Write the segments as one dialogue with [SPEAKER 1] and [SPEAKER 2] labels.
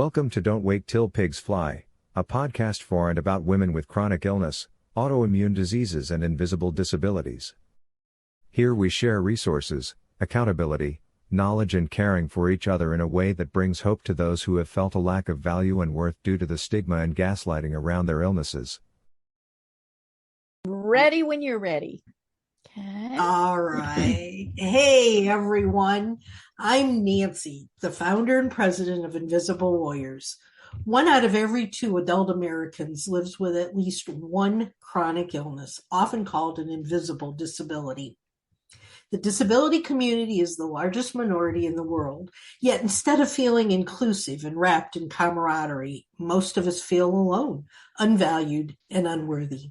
[SPEAKER 1] Welcome to Don't Wait Till Pigs Fly, a podcast for and about women with chronic illness, autoimmune diseases and invisible disabilities. Here we share resources, accountability, knowledge and caring for each other in a way that brings hope to those who have felt a lack of value and worth due to the stigma and gaslighting around their illnesses.
[SPEAKER 2] Ready when you're ready. Okay.
[SPEAKER 3] All right. Hey, everyone. I'm Nancy, the founder and president of Invisible Warriors. 1 out of every 2 adult Americans lives with at least one chronic illness, often called an invisible disability. The disability community is the largest minority in the world, yet instead of feeling inclusive and wrapped in camaraderie, most of us feel alone, unvalued, and unworthy.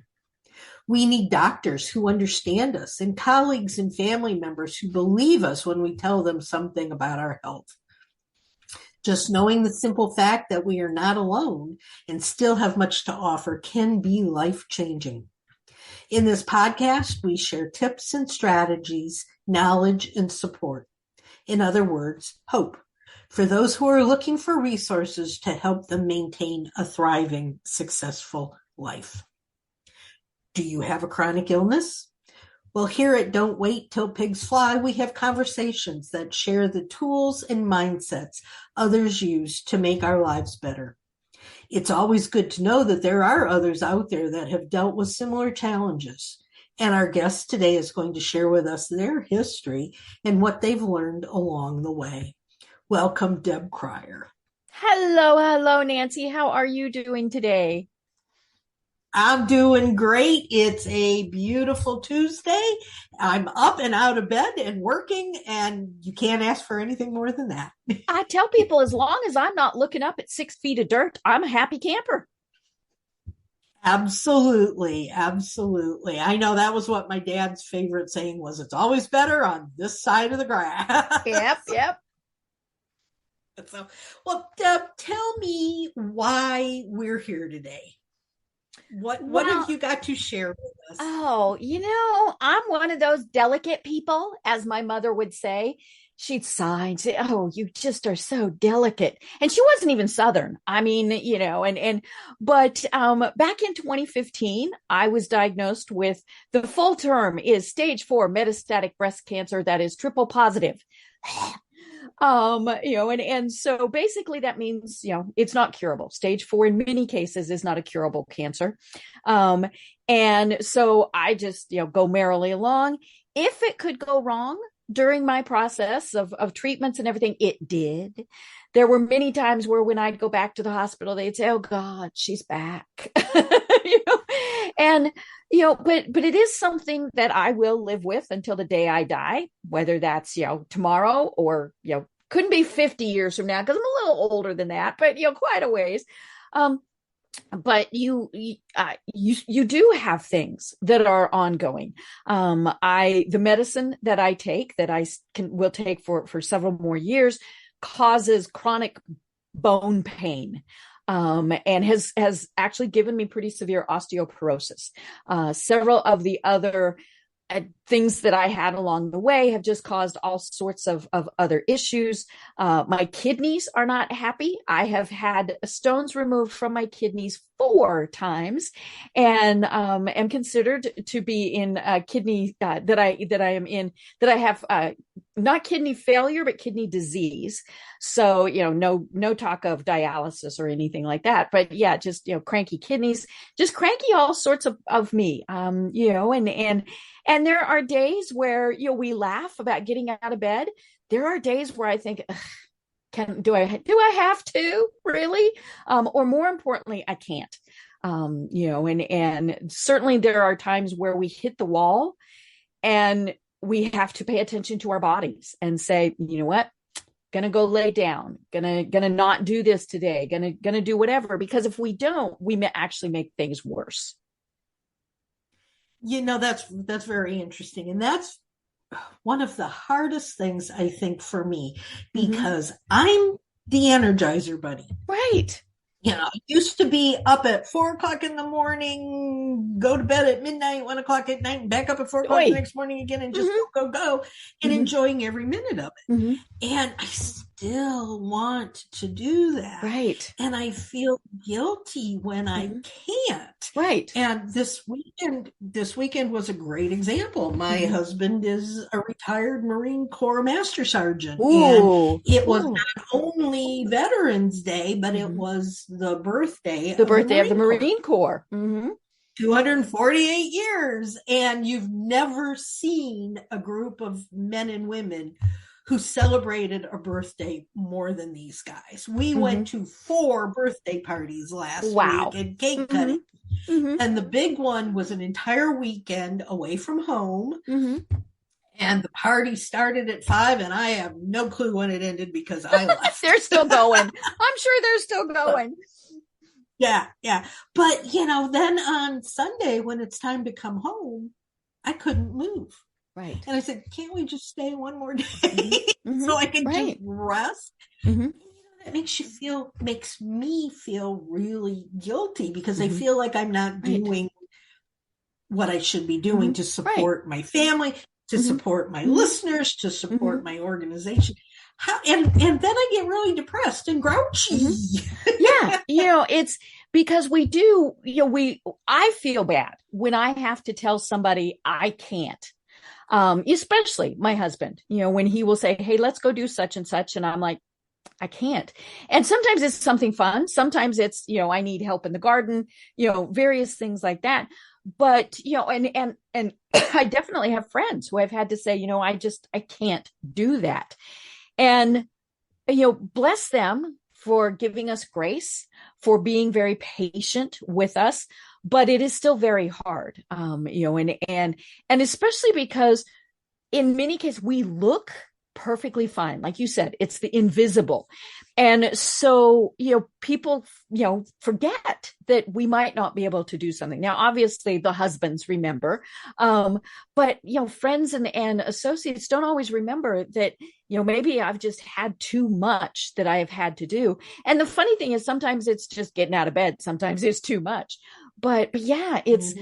[SPEAKER 3] We need doctors who understand us and colleagues and family members who believe us when we tell them something about our health. Just knowing the simple fact that we are not alone and still have much to offer can be life-changing. In this podcast, we share tips and strategies, knowledge and support. In other words, hope for those who are looking for resources to help them maintain a thriving, successful life. Do you have a chronic illness? Well, here at Don't Wait Till Pigs Fly, we have conversations that share the tools and mindsets others use to make our lives better. It's always good to know that there are others out there that have dealt with similar challenges. And our guest today is going to share with us their history and what they've learned along the way. Welcome, Deb Krier.
[SPEAKER 2] Hello, Nancy. How are you doing today?
[SPEAKER 3] I'm doing great. It's a beautiful Tuesday. I'm up and out of bed and working, and you can't ask for anything more than that.
[SPEAKER 2] I tell people as long as I'm not looking up at 6 feet of dirt, I'm a happy camper.
[SPEAKER 3] Absolutely. Absolutely. I know that was what my dad's favorite saying was, it's always better on this side of the grass.
[SPEAKER 2] Yep.
[SPEAKER 3] So, well, Deb, tell me why we're here today. What have you got to share with us?
[SPEAKER 2] Oh, I'm one of those delicate people, as my mother would say. She'd sigh and say, "Oh, you just are so delicate." And she wasn't even Southern. I mean, but back in 2015, I was diagnosed with the full term is stage 4 metastatic breast cancer that is triple positive. And so basically that means, it's not curable. Stage 4 in many cases is not a curable cancer. And so I just, go merrily along. If it could go wrong during my process of treatments and everything, it did. There were many times where when I'd go back to the hospital, they'd say, "Oh God, she's back." But it is something that I will live with until the day I die, whether that's, tomorrow or, couldn't be 50 years from now because I'm a little older than that, but, quite a ways. But you do have things that are ongoing. The medicine that I take that will take for several more years causes chronic bone pain. And has actually given me pretty severe osteoporosis. Several of the other things that I had along the way have just caused all sorts of other issues. My kidneys are not happy. I have had stones removed from my kidneys 4 times, and am considered to be in kidney that I have not kidney failure, but kidney disease. So, no talk of dialysis or anything like that, but yeah, just, cranky kidneys, just cranky, all sorts of me, and there are days where, we laugh about getting out of bed. There are days where I think, do I have to really? Or more importantly, I can't, and certainly there are times where we hit the wall and we have to pay attention to our bodies and say, you know what, gonna go lay down, gonna not do this today, gonna do whatever, because if we don't, we may actually make things worse.
[SPEAKER 3] That's very interesting. And that's one of the hardest things, I think, for me, because I'm the Energizer Bunny.
[SPEAKER 2] Right.
[SPEAKER 3] I used to be up at 4 o'clock in the morning, go to bed at midnight, 1 o'clock at night, and back up at 4 o'clock the next morning again, and just go, and enjoying every minute of it. And I still want to do that.
[SPEAKER 2] Right.
[SPEAKER 3] And I feel guilty when I can't.
[SPEAKER 2] Right.
[SPEAKER 3] And this weekend was a great example. My husband is a retired Marine Corps Master Sergeant.
[SPEAKER 2] Ooh.
[SPEAKER 3] And it was not only Veterans Day, but it was the birthday
[SPEAKER 2] of the Marine Corps.
[SPEAKER 3] 248 years. And you've never seen a group of men and women who celebrated a birthday more than these guys. We went to 4 birthday parties last week and cake cutting. And the big one was an entire weekend away from home. And the party started at 5, and I have no clue when it ended because I left.
[SPEAKER 2] They're still going. I'm sure they're still going.
[SPEAKER 3] Yeah. But, then on Sunday, when it's time to come home, I couldn't move.
[SPEAKER 2] Right.
[SPEAKER 3] And I said, can't we just stay one more day so I can just rest? That makes me feel really guilty because I feel like I'm not doing what I should be doing to support my family, to support my listeners, to support my organization. And then I get really depressed and grouchy.
[SPEAKER 2] It's because I feel bad when I have to tell somebody I can't. Especially my husband, when he will say, hey, let's go do such and such. And I'm like, I can't. And sometimes it's something fun. Sometimes it's, I need help in the garden, various things like that. But, and I definitely have friends who I've had to say, I can't do that. And, bless them for giving us grace, for being very patient with us. But it is still very hard, and especially because in many cases we look perfectly fine. Like you said, it's the invisible. And so, people, forget that we might not be able to do something. Now, obviously the husbands remember, but, friends and associates don't always remember that, maybe I've just had too much that I have had to do. And the funny thing is sometimes it's just getting out of bed. Sometimes it's too much. But yeah, it's,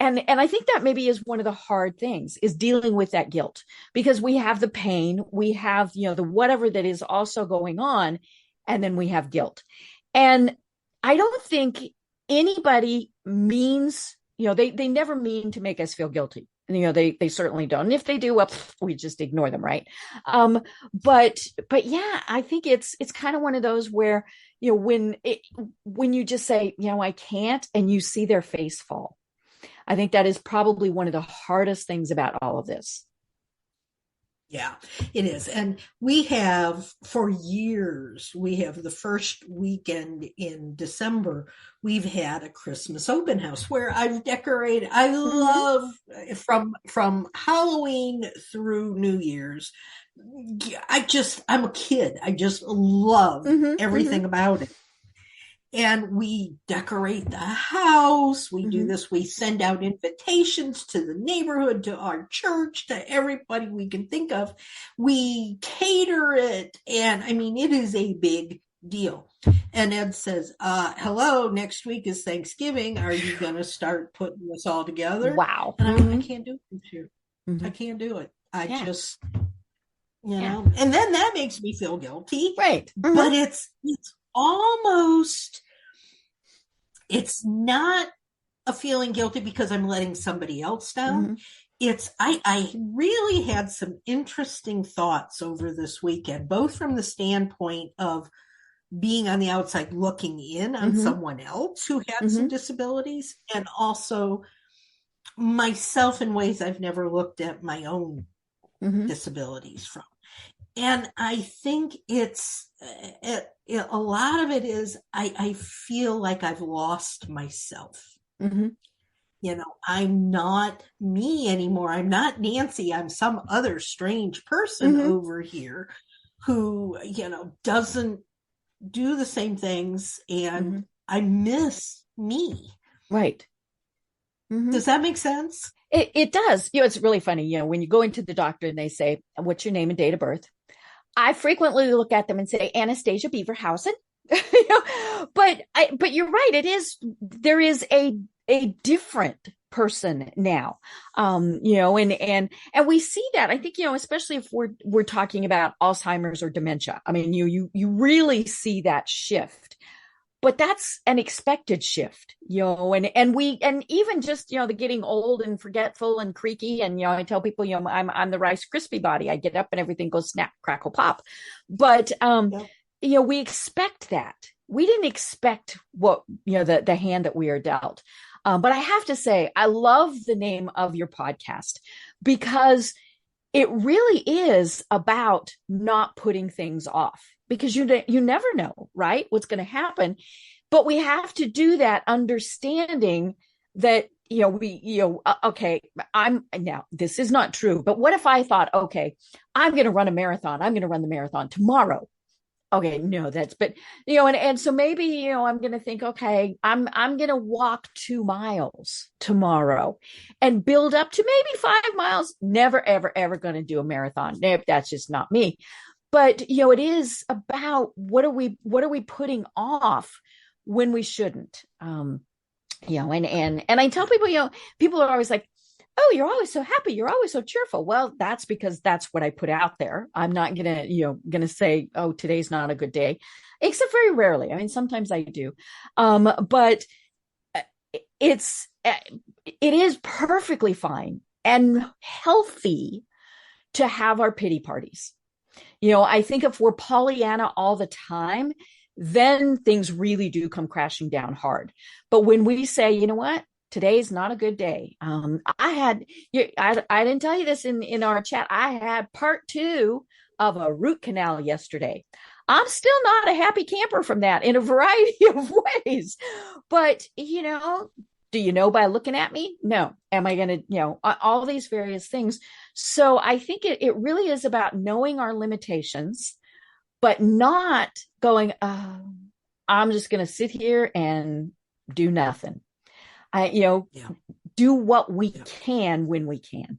[SPEAKER 2] and I think that maybe is one of the hard things is dealing with that guilt because we have the pain, we have, the whatever that is also going on, and then we have guilt. And I don't think anybody means, they never mean to make us feel guilty. They certainly don't. And if they do, well, we just ignore them. Right. But yeah, I think it's kind of one of those where, when you just say, I can't, and you see their face fall, I think that is probably one of the hardest things about all of this.
[SPEAKER 3] Yeah, it is. And we have for years, the first weekend in December, we've had a Christmas open house where I've decorated. I love from Halloween through New Year's. I'm a kid. I just love everything about it. And we decorate the house. We do this. We send out invitations to the neighborhood, to our church, to everybody we can think of. We cater it. And it is a big deal. And Ed says, hello, next week is Thanksgiving. Are you going to start putting this all together?
[SPEAKER 2] Wow.
[SPEAKER 3] And I can't do it this year. I can't do it. Just, and then that makes me feel guilty.
[SPEAKER 2] Right.
[SPEAKER 3] But it's almost, it's not a feeling guilty because I'm letting somebody else down. It's, I really had some interesting thoughts over this weekend, both from the standpoint of being on the outside looking in on someone else who had some disabilities, and also myself in ways I've never looked at my own disabilities from. And I think it's a lot of it is I feel like I've lost myself. I'm not me anymore. I'm not Nancy. I'm some other strange person over here who, doesn't do the same things, and I miss me.
[SPEAKER 2] Right.
[SPEAKER 3] Does that make sense?
[SPEAKER 2] It does. It's really funny. When you go into the doctor and they say, what's your name and date of birth? I frequently look at them and say, Anastasia Beaverhausen. But you're right. There is a different person now. And we see that, I think, especially if we're talking about Alzheimer's or dementia. I mean, you really see that shift. But that's an expected shift, and even just, the getting old and forgetful and creaky. And, I tell people, I'm the Rice Krispie body. I get up and everything goes snap, crackle, pop. But, we expect that. We didn't expect what, the hand that we are dealt. But I have to say, I love the name of your podcast, because it really is about not putting things off, because you never know, right, what's going to happen. But we have to do that understanding that, okay, now this is not true, but what if I thought, okay, I'm going to run a marathon. I'm going to run the marathon tomorrow. Okay, no, and so maybe, I'm going to think, okay, I'm going to walk 2 miles tomorrow and build up to maybe 5 miles. Never, ever, ever going to do a marathon. Nope, that's just not me. But, it is about what are we putting off when we shouldn't, and I tell people, people are always like, oh, you're always so happy. You're always so cheerful. Well, that's because that's what I put out there. I'm not going to say, oh, today's not a good day, except very rarely. I mean, sometimes I do. But it is perfectly fine and healthy to have our pity parties. I think if we're Pollyanna all the time, then things really do come crashing down hard. But when we say, you know what, today's not a good day. I didn't tell you this in our chat. I had part 2 of a root canal yesterday. I'm still not a happy camper from that in a variety of ways. But, do you know by looking at me? No. Am I going to, all these various things. So I think it really is about knowing our limitations, but not going, I'm just going to sit here and do nothing. Do what we can when we can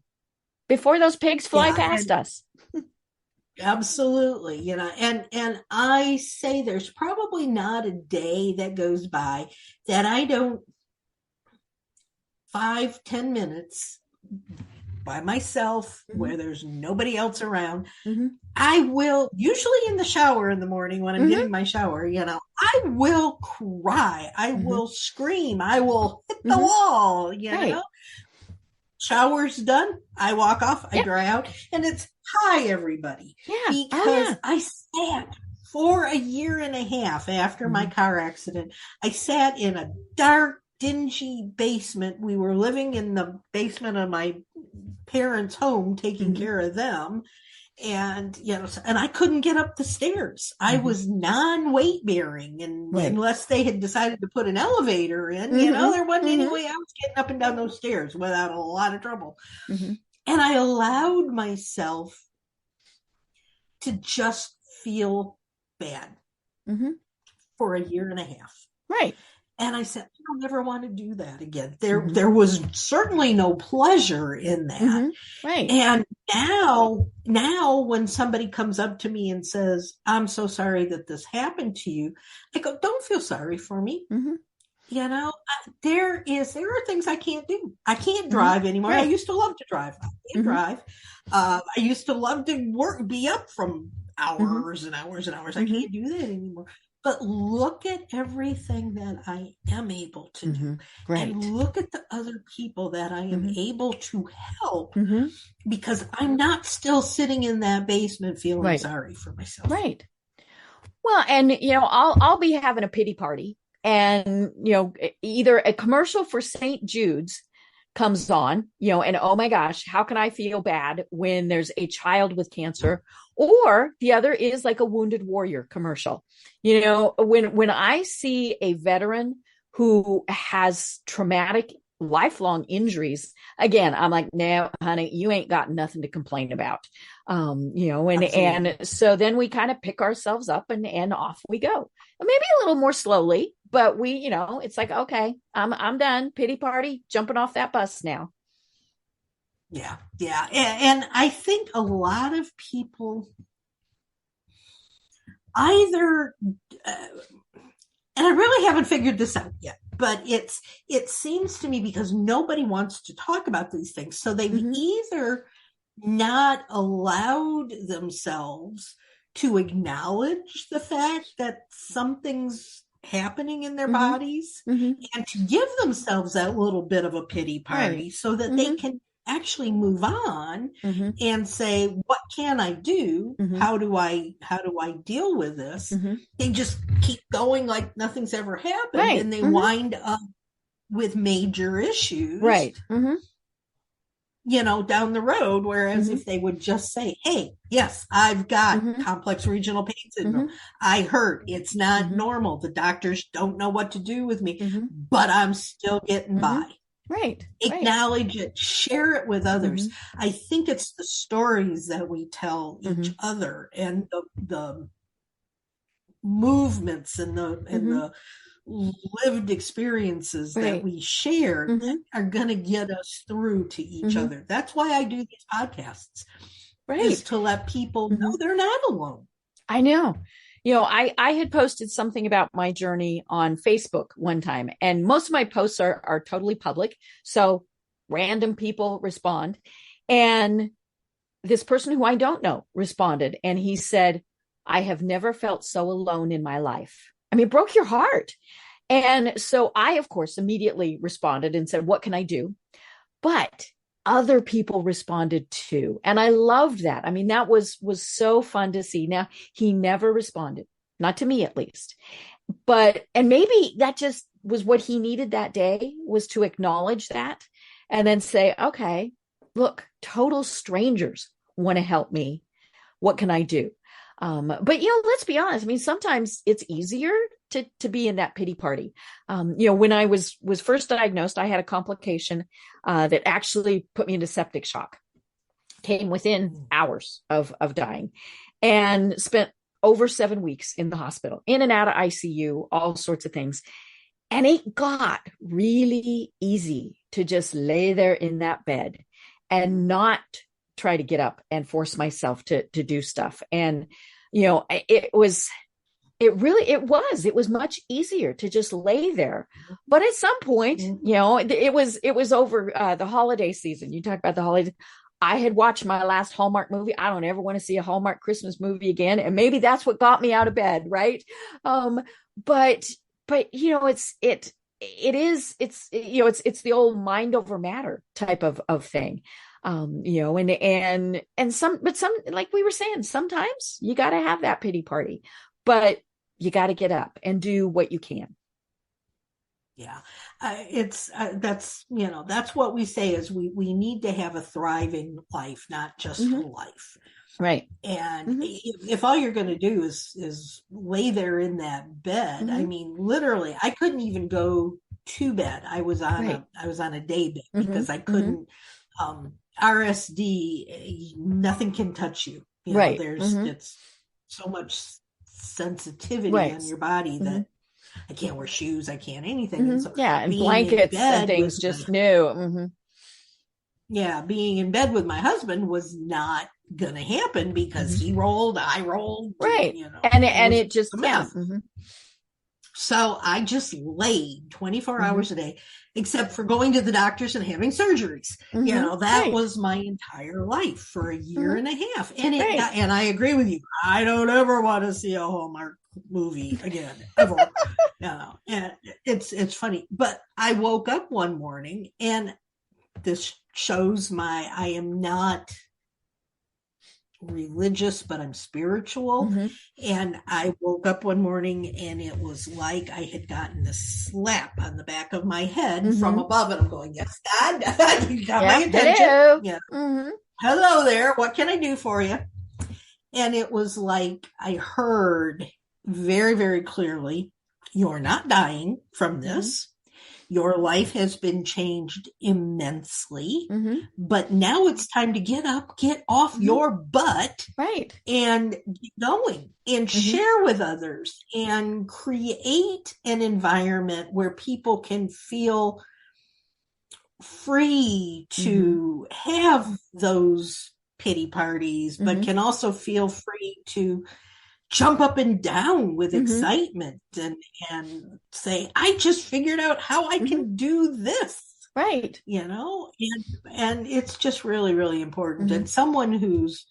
[SPEAKER 2] before those pigs fly past us.
[SPEAKER 3] Absolutely. And I say there's probably not a day that goes by that I don't 5-10 minutes by myself where there's nobody else around. I will, usually in the shower in the morning when I'm getting my shower, I will cry. I will scream. I will hit the wall,
[SPEAKER 2] Right.
[SPEAKER 3] Shower's done. I walk off. I dry out. And it's, hi, everybody.
[SPEAKER 2] Yeah.
[SPEAKER 3] Because I sat for a year and a half after my car accident. I sat in a dark, dingy basement. We were living in the basement of my parents' home, taking care of them. And, and I couldn't get up the stairs. I was non-weight bearing. And unless they had decided to put an elevator in, there wasn't any way I was getting up and down those stairs without a lot of trouble. And I allowed myself to just feel bad for a year and a half.
[SPEAKER 2] Right.
[SPEAKER 3] And I said, I don't ever want to do that again. There was certainly no pleasure in that.
[SPEAKER 2] Right.
[SPEAKER 3] And now when somebody comes up to me and says, I'm so sorry that this happened to you, I go, don't feel sorry for me. There are things I can't do. I can't drive anymore.
[SPEAKER 2] Right.
[SPEAKER 3] I used to love to drive. I can't drive. I used to love to be up from hours and hours and hours. I can't do that anymore. But look at everything that I am able to do.
[SPEAKER 2] Right.
[SPEAKER 3] And look at the other people that I am able to help because I'm not still sitting in that basement feeling sorry for myself.
[SPEAKER 2] Right. Well, and, I'll be having a pity party and, either a commercial for St. Jude's comes on, and oh my gosh, how can I feel bad when there's a child with cancer? Or the other is like a Wounded Warrior commercial. When I see a veteran who has traumatic lifelong injuries, again, I'm like, no, honey, you ain't got nothing to complain about. And so then we kind of pick ourselves up and off we go. Maybe a little more slowly, but it's like, okay, I'm done. Pity party, jumping off that bus now.
[SPEAKER 3] Yeah. And I think a lot of people either, and I really haven't figured this out yet, but it seems to me because nobody wants to talk about these things. So they've either not allowed themselves to acknowledge the fact that something's happening in their bodies and to give themselves that little bit of a pity party so that they can actually move on and say, what can I do? How do I deal with this? They just keep going like nothing's ever happened, and they wind up with major issues, down the road. Whereas if they would just say, hey, yes, I've got complex regional pain syndrome. I hurt. It's not normal. The doctors don't know what to do with me, but I'm still getting by. Acknowledge it, share it with others. I think it's the stories that we tell each other and the movements and the lived experiences that we share that are going to get us through to each other. That's why I do these podcasts, is to let people know they're not alone.
[SPEAKER 2] I know. I had posted something about my journey on Facebook one time, and most of my posts are totally public. So random people respond. And this person who I don't know responded, and he said, I have never felt so alone in my life. I mean, it broke your heart. And so I, of course, immediately responded and said, what can I do? But other people responded too. And I loved that. I mean, that was so fun to see. Now, he never responded, not to me at least. And maybe that just was what he needed that day, was to acknowledge that and then say, okay, look, total strangers want to help me. What can I do? But, let's be honest. I mean, sometimes it's easier to be in that pity party. When I was first diagnosed, I had a complication that actually put me into septic shock. Came within hours of dying, and spent over 7 weeks in the hospital, in and out of ICU, all sorts of things. And it got really easy to just lay there in that bed and not try to get up and force myself to do stuff. And, it was much easier to just lay there. But at some point, it was over the holiday season. You talk about the holidays. I had watched my last Hallmark movie. I don't ever want to see a Hallmark Christmas movie again. And maybe that's what got me out of bed. Right. But it's the old mind over matter type of thing. And some, like we were saying, sometimes you got to have that pity party, but you got to get up and do what you can.
[SPEAKER 3] Yeah. That's what we say is we need to have a thriving life, not just a life.
[SPEAKER 2] Right.
[SPEAKER 3] And if all you're going to do is lay there in that bed, I mean, literally, I couldn't even go to bed. I was on a day bed because I couldn't, RSD, nothing can touch you. It's so much sensitivity on your body that I can't wear shoes, I can't anything. And so
[SPEAKER 2] and blankets and things just new.
[SPEAKER 3] Yeah, being in bed with my husband was not gonna happen because he rolled, I rolled,
[SPEAKER 2] and it just
[SPEAKER 3] So I just laid 24 hours a day, except for going to the doctors and having surgeries. That was my entire life for a year and a half. And and I agree with you. I don't ever want to see a Hallmark movie again, ever. And it's funny. But I woke up one morning, and this shows I am not religious, but I'm spiritual. And I woke up one morning, and it was like I had gotten a slap on the back of my head from above, and I'm going, yes, God, you got my attention. Hello there, what can I do for you? And it was like I heard very, very clearly, you're not dying from this. Your life has been changed immensely, but now it's time to get up, get off your butt, and get going and share with others and create an environment where people can feel free to have those pity parties, but can also feel free to jump up and down with
[SPEAKER 2] Mm-hmm.
[SPEAKER 3] excitement and say, I just figured out how I can do this.
[SPEAKER 2] Right.
[SPEAKER 3] And it's just really, really important. And someone who's,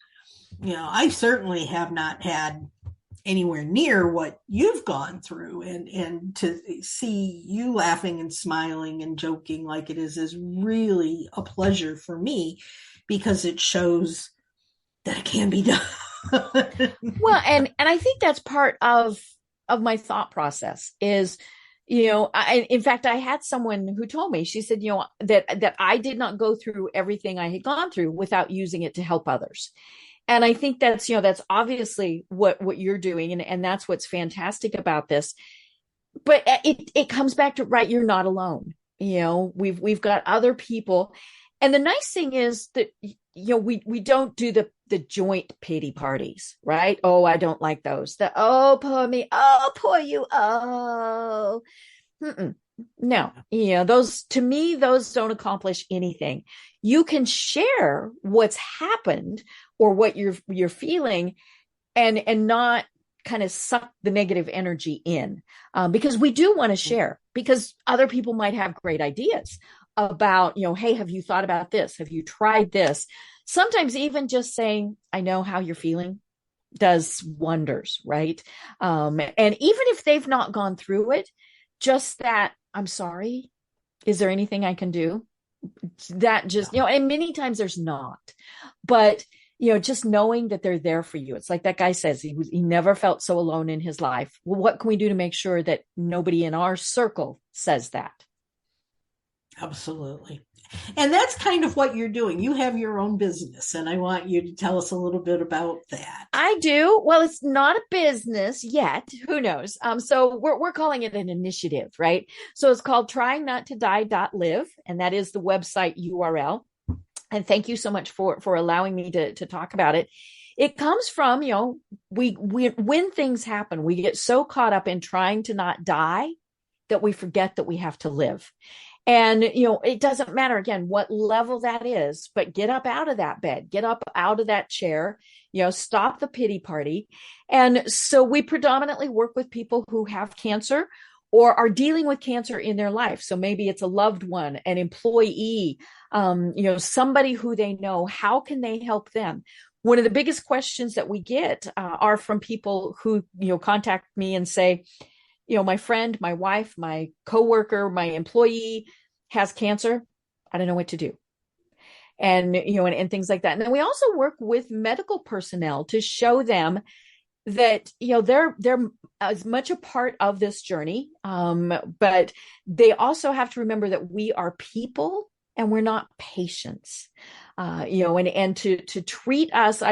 [SPEAKER 3] I certainly have not had anywhere near what you've gone through, and to see you laughing and smiling and joking like it is really a pleasure for me, because it shows that it can be done.
[SPEAKER 2] Well, and I think that's part of my thought process is, in fact, I had someone who told me, she said, that I did not go through everything I had gone through without using it to help others. And I think that's, that's obviously what you're doing. And that's what's fantastic about this. But it comes back to, right, you're not alone. We've got other people. And the nice thing is that, we don't do the joint pity parties, right? Oh, I don't like those. Oh, poor me. Oh, poor you. Oh, no, those, to me, those don't accomplish anything. You can share what's happened or what you're feeling, and not kind of suck the negative energy in, because we do want to share, because other people might have great ideas about, hey, have you thought about this? Have you tried this? Sometimes even just saying, I know how you're feeling, does wonders, right? And even if they've not gone through it, just that, I'm sorry, is there anything I can do? That just, and many times there's not, but just knowing that they're there for you. It's like that guy says, he never felt so alone in his life. Well, what can we do to make sure that nobody in our circle says that?
[SPEAKER 3] Absolutely. And that's kind of what you're doing. You have your own business, and I want you to tell us a little bit about that.
[SPEAKER 2] I do. Well, it's not a business yet. Who knows? So we're calling it an initiative, right? So it's called tryingnottodie.live, and that is the website URL. And thank you so much for allowing me to talk about it. It comes from, we when things happen, we get so caught up in trying to not die that we forget that we have to live. And, it doesn't matter, again, what level that is, but get up out of that bed, get up out of that chair, stop the pity party. And so we predominantly work with people who have cancer or are dealing with cancer in their life. So maybe it's a loved one, an employee, somebody who they know. How can they help them? One of the biggest questions that we get are from people who, contact me and say, my friend, my wife, my coworker, my employee has cancer. I don't know what to do. And, and things like that. And then we also work with medical personnel to show them that, they're as much a part of this journey. But they also have to remember that we are people and we're not patients, and to treat us,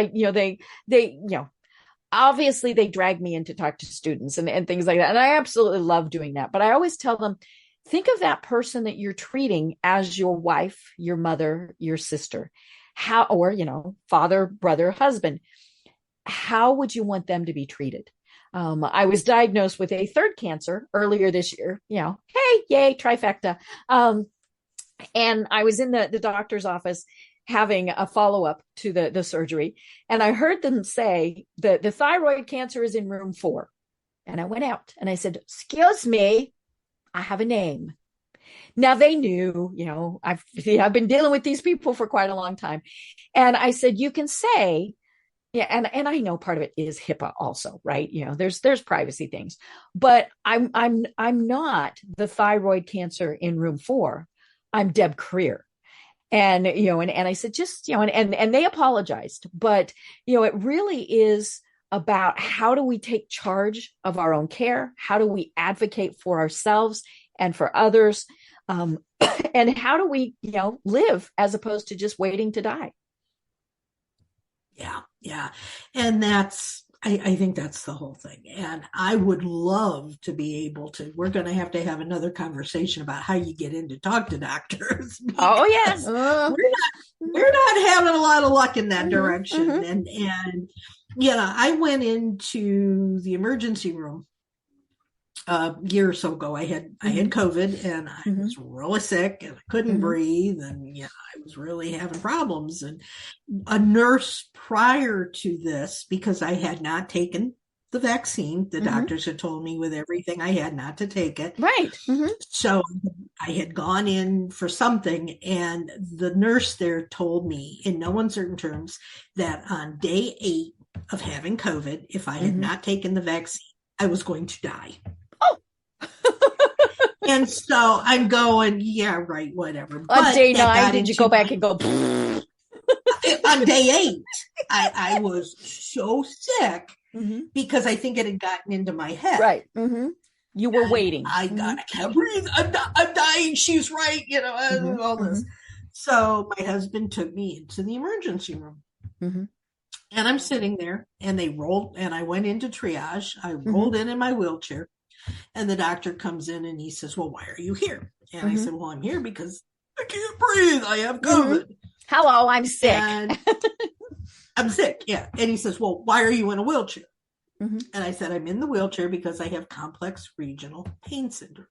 [SPEAKER 2] obviously they drag me in to talk to students and things like that. And I absolutely love doing that. But I always tell them, think of that person that you're treating as your wife, your mother, your sister, or father, brother, husband. How would you want them to be treated? I was diagnosed with a third cancer earlier this year, hey, yay, trifecta. And I was in the doctor's office having a follow-up to the surgery. And I heard them say that the thyroid cancer is in room 4. And I went out and I said, excuse me, I have a name. Now they knew, I've been dealing with these people for quite a long time. And I said, you can say, and I know part of it is HIPAA also, right? There's privacy things, but I'm not the thyroid cancer in room 4. I'm Deb Krier. And, and I said, just, and they apologized, but, it really is about how do we take charge of our own care? How do we advocate for ourselves and for others? And how do we, live as opposed to just waiting to die?
[SPEAKER 3] Yeah. And I think that's the whole thing. And I would love to be able to, we're going to have another conversation about how you get in to talk to doctors.
[SPEAKER 2] Oh, yes.
[SPEAKER 3] We're not having a lot of luck in that direction. And I went into the emergency room a year or so ago. I had COVID and I was really sick and I couldn't breathe, and I was really having problems. And a nurse prior to this, because I had not taken the vaccine. The
[SPEAKER 2] Mm-hmm.
[SPEAKER 3] doctors had told me with everything I had not to take it.
[SPEAKER 2] Right. Mm-hmm.
[SPEAKER 3] So I had gone in for something, and the nurse there told me in no uncertain terms that on day 8 of having COVID, if I had not taken the vaccine, I was going to die.
[SPEAKER 2] Oh.
[SPEAKER 3] And so I'm going, yeah, right, whatever.
[SPEAKER 2] On day 9, did you go back and go?
[SPEAKER 3] On day 8, I was so sick because I think it had gotten into my head.
[SPEAKER 2] Right. Mm-hmm. You were waiting.
[SPEAKER 3] I can't breathe. I'm dying. She's right. All this. So my husband took me into the emergency room. Mm-hmm. And I'm sitting there, and they rolled, and I went into triage. I rolled in my wheelchair, and the doctor comes in and he says, well, why are you here? And I said, well, I'm here because I can't breathe. I have COVID.
[SPEAKER 2] Hello, I'm sick.
[SPEAKER 3] And I'm sick. Yeah. And he says, well, why are you in a wheelchair? And I said, I'm in the wheelchair because I have complex regional pain syndrome.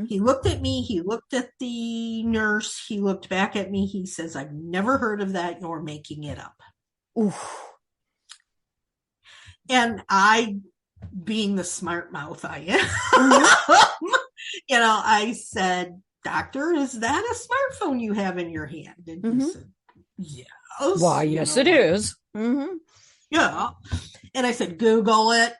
[SPEAKER 3] He looked at me. He looked at the nurse. He looked back at me. He says, I've never heard of that. You're making it up. Oof. And I, being the smart mouth I am, I said, doctor, is that a smartphone you have in your hand? And he said, yes.
[SPEAKER 2] Why, yes, it is.
[SPEAKER 3] Yeah. And I said, Google it.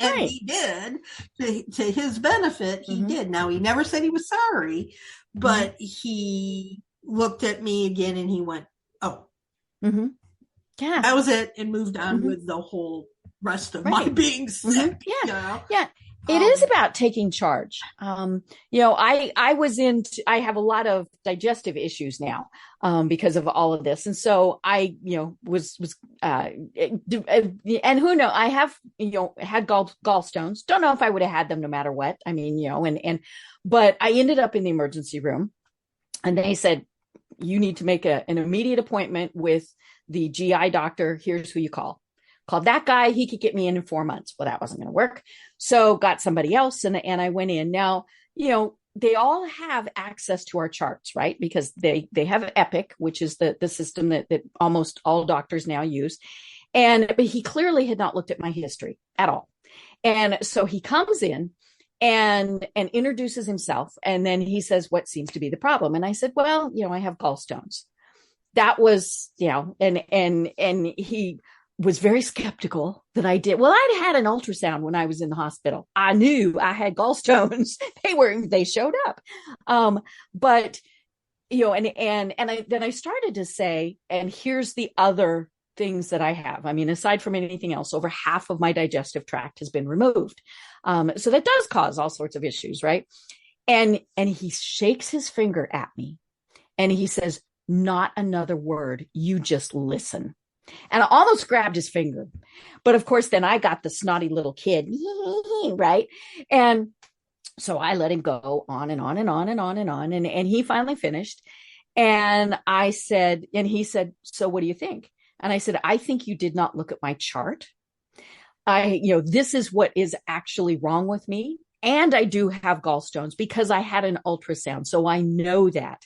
[SPEAKER 3] And he did. To his benefit, he did. Now, he never said he was sorry, but he looked at me again and he went, oh. Yeah. That was it, and moved on with the whole rest of my being sick.
[SPEAKER 2] Yeah. Yeah. It is about taking charge. I have a lot of digestive issues now, because of all of this. And so I, and who knows, I have, had gallstones. Don't know if I would have had them no matter what. I mean, but I ended up in the emergency room, and they said, you need to make an immediate appointment with the GI doctor. Here's who you call. Called that guy. He could get me in 4 months. Well, that wasn't going to work. So got somebody else, and I went in. Now, they all have access to our charts, right? Because they have Epic, which is the system that almost all doctors now use. But he clearly had not looked at my history at all. And so he comes in and introduces himself. And then he says, what seems to be the problem? And I said, well, I have gallstones. That was, and he was very skeptical that I did. Well, I'd had an ultrasound when I was in the hospital. I knew I had gallstones. They showed up. But, then I started to say, and here's the other things that I have. I mean, aside from anything else, over half of my digestive tract has been removed. So that does cause all sorts of issues, right? And he shakes his finger at me and he says, not another word. You just listen. And I almost grabbed his finger. But of course, then I got the snotty little kid, right? And so I let him go on and on and on and on and on. And he finally finished. And I said, and he said, so what do you think? And I said, I think you did not look at my chart. This is what is actually wrong with me. And I do have gallstones because I had an ultrasound. So I know that.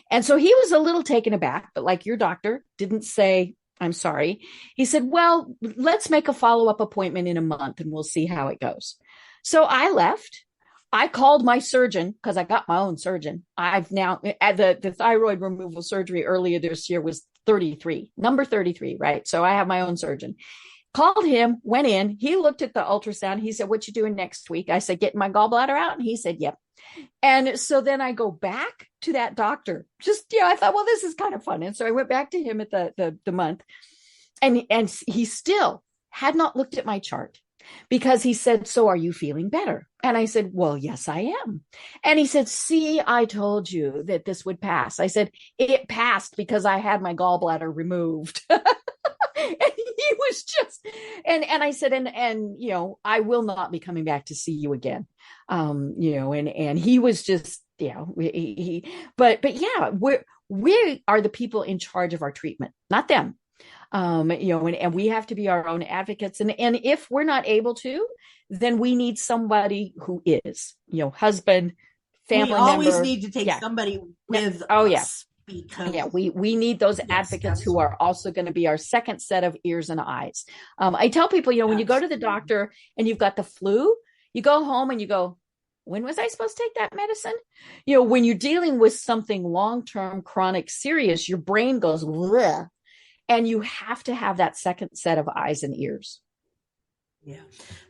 [SPEAKER 2] And so he was a little taken aback, but like your doctor didn't say, I'm sorry. He said, well, let's make a follow-up appointment in a month and we'll see how it goes. So I left. I called my surgeon because I got my own surgeon. I've now, the thyroid removal surgery earlier this year was number 33, right? So I have my own surgeon. Called him, went in. He looked at the ultrasound. He said, what you doing next week? I said, getting my gallbladder out. And he said, yep. And so then I go back to that doctor. I thought, well, this is kind of fun. And so I went back to him at the month, and he still had not looked at my chart because he said, so are you feeling better? And I said, well, yes, I am. And he said, see, I told you that this would pass. I said, it passed because I had my gallbladder removed. And he was just, and I said, and I will not be coming back to see you again. And he was just, but yeah, we are the people in charge of our treatment, not them. And we have to be our own advocates. And if we're not able to, then we need somebody who is, husband, family member.
[SPEAKER 3] We always need to take somebody with us.
[SPEAKER 2] Oh, yeah.
[SPEAKER 3] because
[SPEAKER 2] we need those advocates who are also going to be our second set of ears and eyes. I tell people, when you go to the doctor and you've got the flu, you go home and you go, when was I supposed to take that medicine? When you're dealing with something long-term, chronic, serious, your brain goes, bleh, and you have to have that second set of eyes and ears.
[SPEAKER 3] Yeah.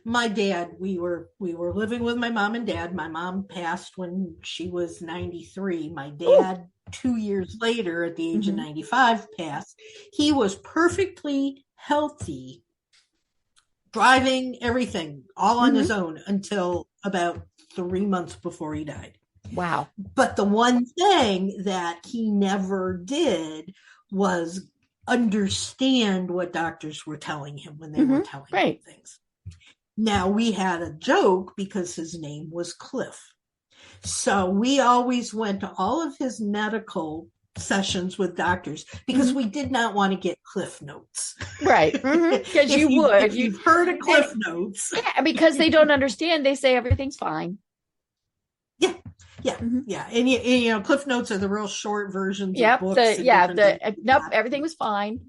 [SPEAKER 3] My dad, we were living with my mom and dad. My mom passed when she was 93. My dad, 2 years later, at the age of 95, passed. He was perfectly healthy, driving everything all on his own until about 3 months before he died.
[SPEAKER 2] Wow. But
[SPEAKER 3] the one thing that he never did was understand what doctors were telling him when they were telling him things. Now, we had a joke because his name was Cliff. So we always went to all of his medical sessions with doctors because we did not want to get Cliff Notes.
[SPEAKER 2] Right. Because if
[SPEAKER 3] you've heard of Cliff Notes.
[SPEAKER 2] Yeah, because they don't understand. They say everything's fine.
[SPEAKER 3] Yeah. And Cliff Notes are the real short versions of books.
[SPEAKER 2] Nope, everything was fine.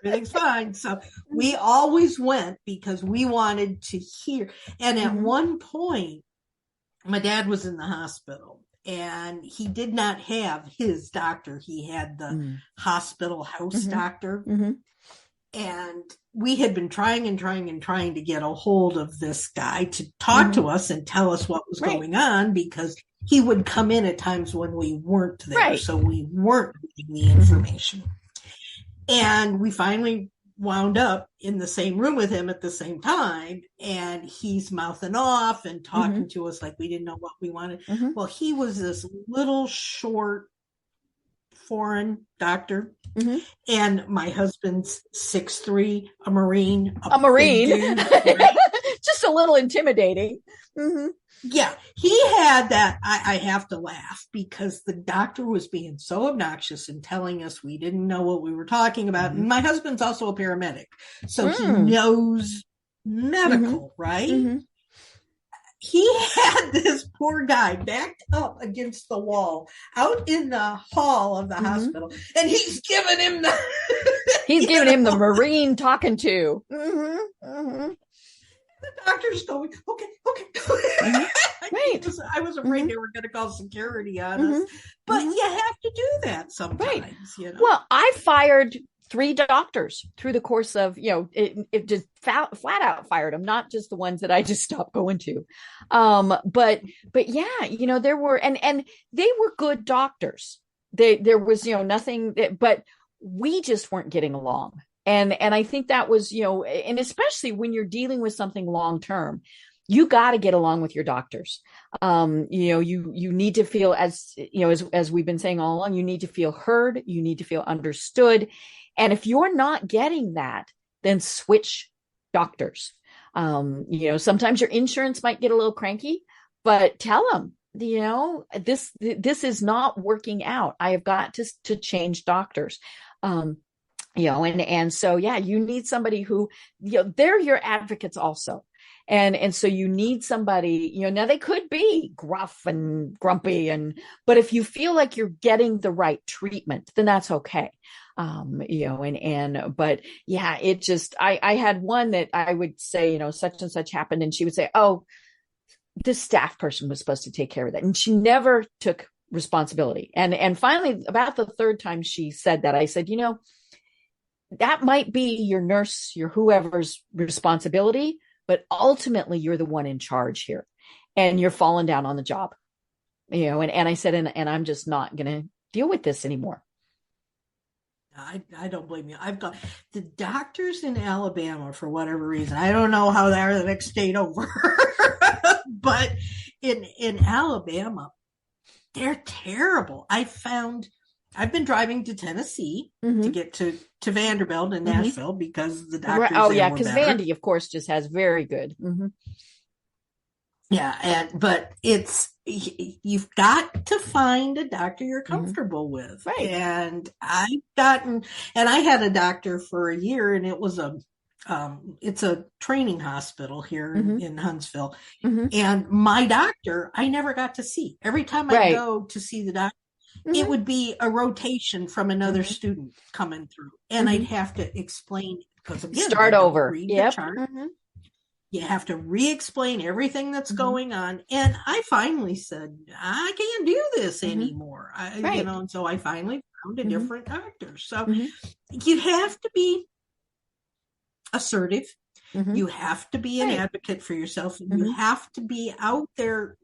[SPEAKER 3] Everything's fine. So we always went because we wanted to hear. And at one point, my dad was in the hospital and he did not have his doctor. He had the hospital house doctor. And we had been trying to get a hold of this guy to talk to us and tell us what was going on, because he would come in at times when we weren't there. So we weren't getting the information. And we finally wound up in the same room with him at the same time. And he's mouthing off and talking to us like we didn't know what we wanted. Well, he was this little short foreign doctor. And my husband's 6'3", a Marine.
[SPEAKER 2] A Marine. Dude, just a little intimidating.
[SPEAKER 3] Yeah, he had that. I have to laugh because the doctor was being so obnoxious and telling us we didn't know what we were talking about. And my husband's also a paramedic, so he knows medical, right? He had this poor guy backed up against the wall out in the hall of the hospital, and he's giving him the
[SPEAKER 2] the Marine talking to.
[SPEAKER 3] The doctor's going, okay. I was afraid they were going to call security on us. But you have to do that sometimes.
[SPEAKER 2] Well, I fired 3 doctors through the course of, it just flat out fired them, not just the ones that I just stopped going to. But yeah, there were, and they were good doctors. There was, nothing, but we just weren't getting along. And I think that was, and especially when you're dealing with something long-term, you got to get along with your doctors. You need to feel as we've been saying all along, you need to feel heard, you need to feel understood. And if you're not getting that, then switch doctors. Sometimes your insurance might get a little cranky, but tell them, this is not working out. I have got to change doctors. And so, you need somebody who, they're your advocates also. And so you need somebody, now they could be gruff and grumpy but if you feel like you're getting the right treatment, then that's okay. But yeah, it just, I had one that I would say, such and such happened. And she would say, oh, this staff person was supposed to take care of that. And she never took responsibility. And finally, about the third time she said that, I said, that might be your nurse, your whoever's responsibility, but ultimately you're the one in charge here and you're falling down on the job, and I said, and I'm just not going to deal with this anymore.
[SPEAKER 3] I don't blame you. I've got the doctors in Alabama, for whatever reason, I don't know how they're the next state over, but in Alabama, they're terrible. I've been driving to Tennessee to get to Vanderbilt and Nashville because the doctors.
[SPEAKER 2] Oh yeah, because Vandy, of course, just has very good.
[SPEAKER 3] Yeah, but you've got to find a doctor you're comfortable with,
[SPEAKER 2] right? And
[SPEAKER 3] I had a doctor for a year, and it was it's a training hospital here in Huntsville, and my doctor I never got to see. Every time I go to see the doctor, it would be a rotation from another student coming through. And I'd have to explain, because again,
[SPEAKER 2] start over.
[SPEAKER 3] Read the chart. You have to re-explain everything that's going on. And I finally said, I can't do this anymore. You know, and so I finally found a different doctor. So you have to be assertive. You have to be an advocate for yourself. You have to be out there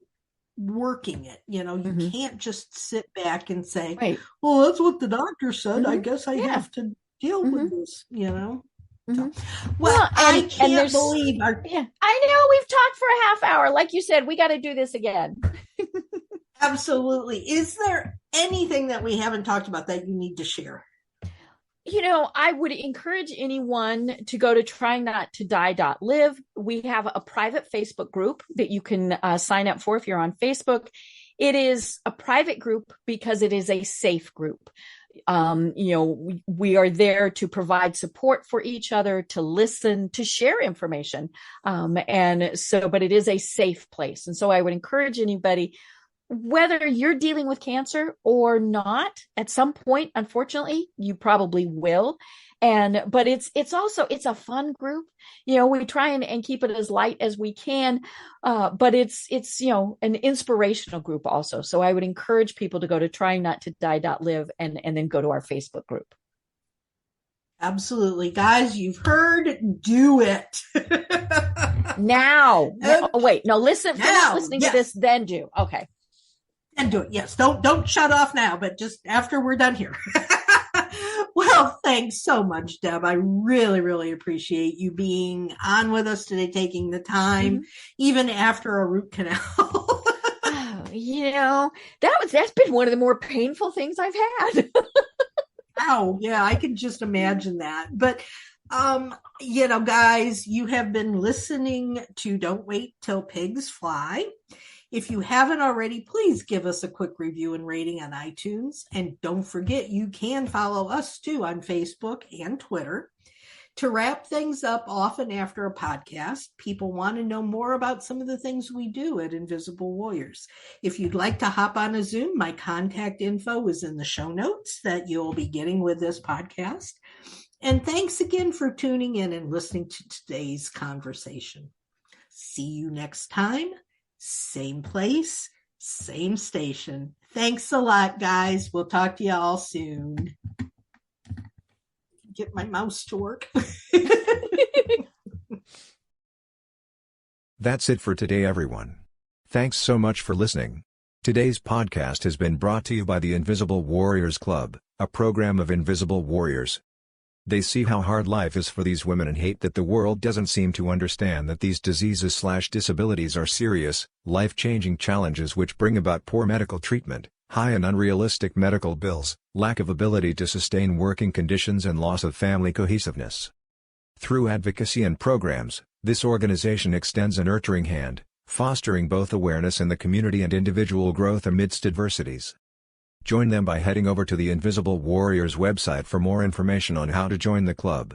[SPEAKER 3] working it. You know, you can't just sit back and say, well, that's what the doctor said. I guess I have to deal with this, you know. So, well, I can't believe I
[SPEAKER 2] know we've talked for a half hour. Like you said, we got to do this again.
[SPEAKER 3] Absolutely. Is there anything that we haven't talked about that you need to share?
[SPEAKER 2] You know, I would encourage anyone to go to tryingnottodie.live. We have a private Facebook group that you can sign up for if you're on Facebook. It is a private group because it is a safe group. You know, we are there to provide support for each other, to listen, to share information. And so, but it is a safe place. And so I would encourage anybody, whether you're dealing with cancer or not, at some point, unfortunately, you probably will. But it's a fun group. You know, we try and keep it as light as we can. But it's, you know, an inspirational group also. So I would encourage people to go to tryingnottodie.live and then go to our Facebook group.
[SPEAKER 3] Absolutely. Guys, you've heard, do it.
[SPEAKER 2] Now. Oh, wait, no, listen, finish listening to this, then do. Okay.
[SPEAKER 3] And do it. Yes. Don't shut off now, but just after we're done here. Well, thanks so much, Deb. I really, really appreciate you being on with us today, taking the time, even after a root canal.
[SPEAKER 2] You know, that's been one of the more painful things I've had.
[SPEAKER 3] Oh, yeah, I can just imagine that. But, you know, guys, you have been listening to Don't Wait Till Pigs Fly. If you haven't already, please give us a quick review and rating on iTunes. And don't forget, you can follow us too on Facebook and Twitter. To wrap things up, often after a podcast, people want to know more about some of the things we do at Invisible Warriors. If you'd like to hop on a Zoom, my contact info is in the show notes that you'll be getting with this podcast. And thanks again for tuning in and listening to today's conversation. See you next time. Same place, same station. Thanks a lot, guys. We'll talk to you all soon. Get my mouse to work.
[SPEAKER 1] That's it for today, everyone. Thanks so much for listening. Today's podcast has been brought to you by the Invisible Warriors Club, a program of Invisible Warriors. They see how hard life is for these women and hate that the world doesn't seem to understand that these diseases/disabilities are serious, life-changing challenges which bring about poor medical treatment, high and unrealistic medical bills, lack of ability to sustain working conditions and loss of family cohesiveness. Through advocacy and programs, this organization extends a nurturing hand, fostering both awareness in the community and individual growth amidst adversities. Join them by heading over to the Invisible Warriors website for more information on how to join the club.